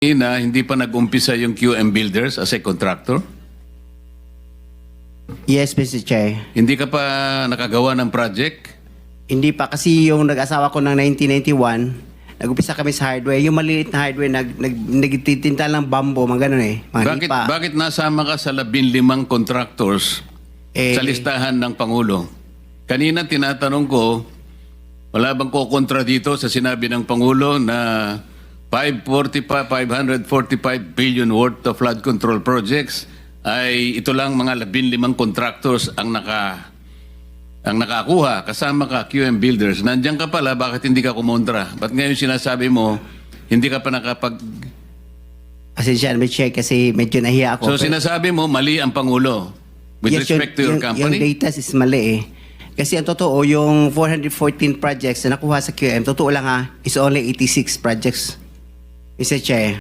na hindi pa nag-umpisa yung QM Builders as a contractor? Yes, Mr. Chair. Hindi ka pa nakagawa ng project? Hindi pa kasi yung nag-asawa ko ng 1991, nag-upisa kami sa hardware. Yung maliliit na hardware, nagtitinta ng bamboo, mga ganun eh. Mga lipa. Bakit nasama ka sa 15 contractors sa listahan ng Pangulo? Kanina tinatanong ko, wala bang kukontra dito sa sinabi ng Pangulo na 545 billion worth of flood control projects ay ito lang mga 15 contractors ang nakakuha, kasama ka QM Builders. Nandiyan ka pala, bakit hindi ka kumontra? Ba't ngayon sinasabi mo, hindi ka pa nakapag... Asensya na, Mr. Chair, kasi medyo nahiya ako. So sinasabi mo, mali ang Pangulo with respect to your company? Yung data is mali eh. Kasi ang totoo, yung 414 projects na nakuha sa QM, totoo lang ha, is only 86 projects, Mr. Chair.